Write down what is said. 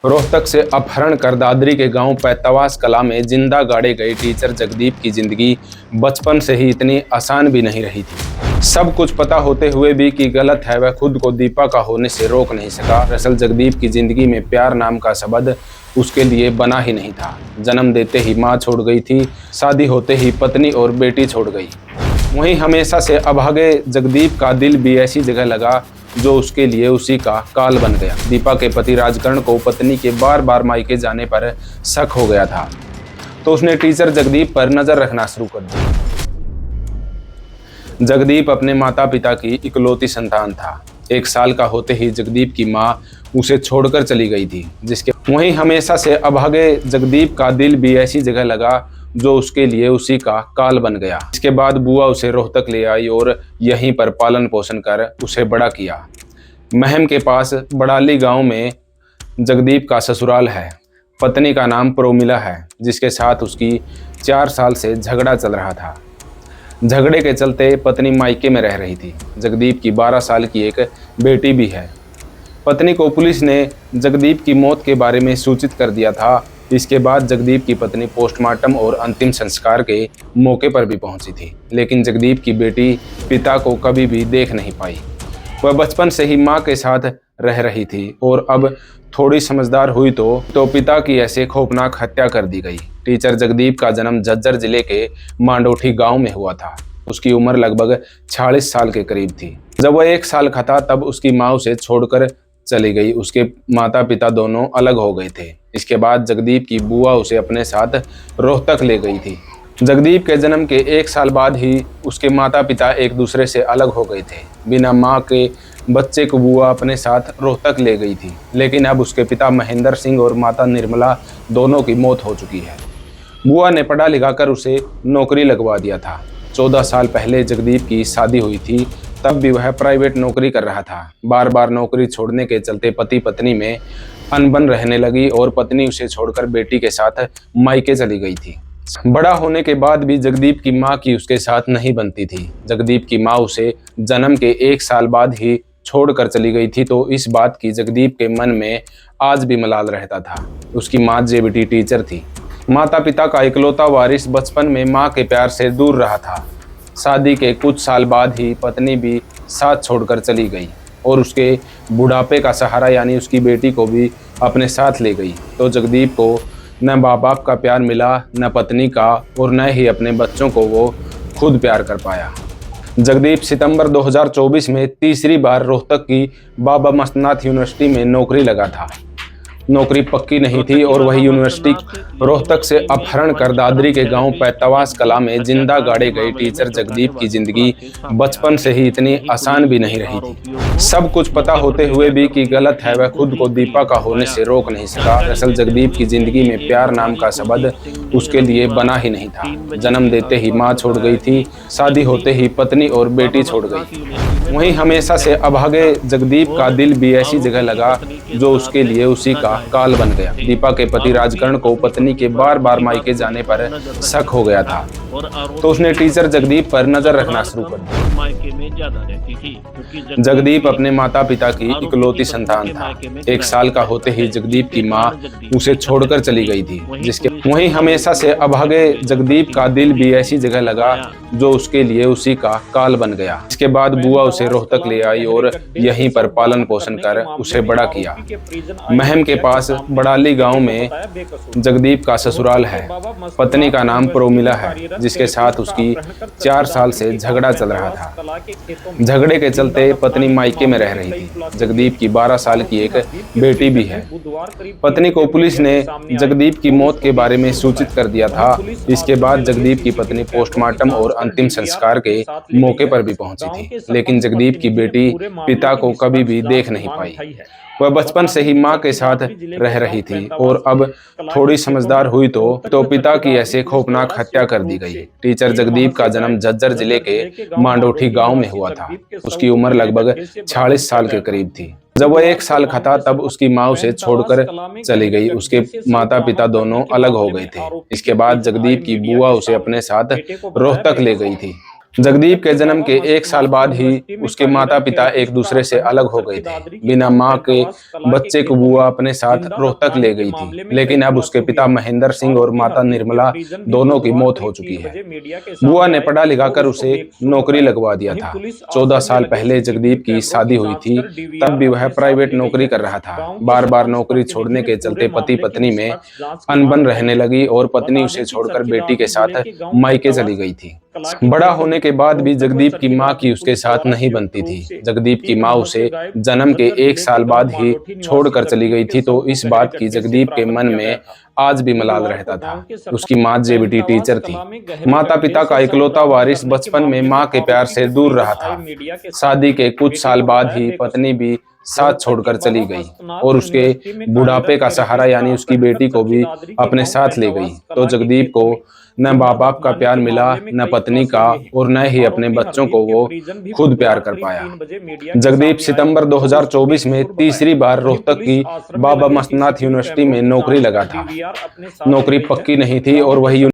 रोहतक से अपहरण कर दादरी के गांव पैतवास कला में जिंदा गाड़े गए टीचर जगदीप की जिंदगी बचपन से ही इतनी आसान भी नहीं रही थी। सब कुछ पता होते हुए भी कि गलत है, वह खुद को दीपा का होने से रोक नहीं सका। दरअसल जगदीप की जिंदगी में प्यार नाम का शब्द उसके लिए बना ही नहीं था। जन्म देते ही माँ छोड़ गई थी, शादी होते ही पत्नी और बेटी छोड़ गई। वहीं हमेशा से अभागे जगदीप का दिल भी ऐसी जगह लगा जो उसके लिए उसी का काल बन गया। दीपा के पति राजकरण को पत्नी के बार बार मायके जाने पर शक हो गया था, तो उसने टीचर जगदीप पर नजर रखना शुरू कर दिया। जगदीप अपने माता पिता की इकलौती संतान था। 1 साल का होते ही जगदीप की मां उसे छोड़कर चली गई थी, जिसके वहीं हमेशा से अभागे जगदीप का दिल भी ऐसी जगह लगा जो उसके लिए उसी का काल बन गया। इसके बाद बुआ उसे रोहतक ले आई और यहीं पर पालन पोषण कर उसे बड़ा किया। महम के पास बड़ाली गांव में जगदीप का ससुराल है। पत्नी का नाम प्रोमिला है, जिसके साथ उसकी 4 साल से झगड़ा चल रहा था। झगड़े के चलते पत्नी मायके में रह रही थी। जगदीप की 12 साल की एक बेटी भी है। पत्नी को पुलिस ने जगदीप की मौत के बारे में सूचित कर दिया था। इसके बाद जगदीप की पत्नी पोस्टमार्टम और अंतिम संस्कार के मौके पर भी पहुंची थी, लेकिन जगदीप की बेटी पिता को कभी भी देख नहीं पाई। वह बचपन से ही मां के साथ रह रही थी और अब थोड़ी समझदार हुई तो पिता की ऐसे खौफनाक हत्या कर दी गई। टीचर जगदीप का जन्म झज्जर जिले के मांडोठी गांव में हुआ था। उसकी उम्र लगभग 46 साल के करीब थी। जब वह 1 साल का था तब उसकी माँ उसे छोड़कर चली गई। उसके माता पिता दोनों अलग हो गए थे। इसके बाद जगदीप की बुआ उसे अपने साथ रोहतक ले गई थी। जगदीप के जन्म के 1 साल बाद ही उसके माता पिता एक दूसरे से अलग हो गए थे। बिना माँ के बच्चे को बुआ अपने साथ रोहतक ले गई थी, लेकिन अब उसके पिता महेंद्र सिंह और माता निर्मला दोनों की मौत हो चुकी है। बुआ ने पढ़ा लिखा कर उसे नौकरी लगवा दिया था। 14 साल पहले जगदीप की शादी हुई थी, तब भी वह प्राइवेट नौकरी कर रहा था। बार बार नौकरी छोड़ने के चलते पति पत्नी में अनबन रहने लगी और पत्नी उसे छोड़कर बेटी के साथ मायके चली गई थी। बड़ा होने के बाद भी जगदीप की मां की उसके साथ नहीं बनती थी। जगदीप की मां उसे जन्म के 1 साल बाद ही छोड़कर चली गई थी, तो इस बात की जगदीप के मन में आज भी मलाल रहता था। उसकी मां जेबीटी टीचर थी। माता पिता का इकलौता वारिस बचपन में मां के प्यार से दूर रहा था। शादी के कुछ साल बाद ही पत्नी भी साथ छोड़कर चली गई और उसके बुढ़ापे का सहारा यानी उसकी बेटी को भी अपने साथ ले गई। तो जगदीप को न माँ बाप का प्यार मिला, न पत्नी का, और न ही अपने बच्चों को वो खुद प्यार कर पाया। जगदीप सितंबर 2024 में तीसरी बार रोहतक की बाबा मस्तनाथ यूनिवर्सिटी में नौकरी लगा था। नौकरी पक्की नहीं थी और वही यूनिवर्सिटी रोहतक से अपहरण कर दादरी के गांव पैतवास कला में जिंदा गाड़े गए टीचर जगदीप की जिंदगी बचपन से ही इतनी आसान भी नहीं रही थी। सब कुछ पता होते हुए भी कि गलत है, वह खुद को दीपा का होने से रोक नहीं सका। दरअसल जगदीप की जिंदगी में प्यार नाम का शब्द उसके लिए बना ही नहीं था। जन्म देते ही माँ छोड़ गई थी, शादी होते ही पत्नी और बेटी छोड़ गई। वहीं हमेशा से अभागे जगदीप का दिल भी ऐसी जगह लगा जो उसके लिए उसी का काल बन गया। दीपा के पति राजकरण को पत्नी के बार बार मायके जाने पर शक हो गया था, तो उसने टीचर जगदीप पर नजर रखना शुरू कर दिया। जगदीप अपने माता पिता की इकलौती संतान था। 1 साल का होते ही जगदीप की माँ उसे छोड़कर चली गई थी, जिसके वहीं हमेशा से अभागे जगदीप का दिल भी ऐसी जगह लगा जो उसके लिए उसी का काल बन गया। इसके बाद बुआ उसे रोहतक ले आई और यहीं पर पालन पोषण कर उसे बड़ा किया। महम के पास बड़ाली गांव में जगदीप का ससुराल है। पत्नी का नाम प्रोमिला है, जिसके साथ उसकी 4 साल से झगड़ा चल रहा था। झगड़े के चलते पत्नी मायके में रह रही थी। जगदीप की 12 साल की एक बेटी भी है। पत्नी को पुलिस ने जगदीप की मौत के बारे में सूचित कर दिया था। इसके बाद जगदीप की पत्नी पोस्टमार्टम और अंतिम संस्कार के मौके पर भी पहुंची थी, लेकिन जगदीप की बेटी पिता को कभी भी देख नहीं पाई। वह बचपन से ही मां के साथ रह रही थी और अब थोड़ी समझदार हुई तो पिता की ऐसे खौफनाक हत्या कर दी गई। टीचर जगदीप का जन्म झज्जर जिले के मांडोठी गांव में हुआ था। उसकी उम्र लगभग 46 साल के करीब थी। जब वह 1 साल का था तब उसकी माँ उसे छोड़कर चली गई। उसके माता पिता दोनों अलग हो गए थे। इसके बाद जगदीप की बुआ उसे अपने साथ रोहतक ले गई थी। जगदीप के जन्म के 1 साल बाद ही उसके माता पिता एक दूसरे से अलग हो गए थे। बिना मां के बच्चे को बुआ अपने साथ रोहतक ले गई थी, लेकिन अब उसके पिता महेंद्र सिंह और माता निर्मला दोनों की मौत हो चुकी है। बुआ ने पढ़ा लिखा कर उसे नौकरी लगवा दिया था। 14 साल पहले जगदीप की शादी हुई थी, तब भी वह प्राइवेट नौकरी कर रहा था। बार बार नौकरी छोड़ने के चलते पति पत्नी में अनबन रहने लगी और पत्नी उसे छोड़कर बेटी के साथ मायके चली गई थी। बड़ा होने के बाद भी जगदीप की मां की उसके साथ नहीं बनती थी। जगदीप की मां उसे जन्म के 1 साल बाद ही छोड़कर चली गई थी, तो इस बात की जगदीप के मन में आज भी मलाल रहता था। उसकी मां जेबीटी टीचर थी। माता पिता का इकलौता वारिस बचपन में मां के प्यार से दूर रहा था। शादी के कुछ साल बाद ही पत्नी भी साथ छोड़कर चली गई और उसके बुढ़ापे का सहारा यानी उसकी बेटी को भी अपने साथ ले गई। तो जगदीप को न माँ बाप का प्यार मिला, न पत्नी का, और न ही अपने बच्चों को वो खुद प्यार कर पाया। जगदीप सितंबर 2024 में तीसरी बार रोहतक की बाबा मस्तनाथ यूनिवर्सिटी में नौकरी लगा था। नौकरी पक्की नहीं थी और वही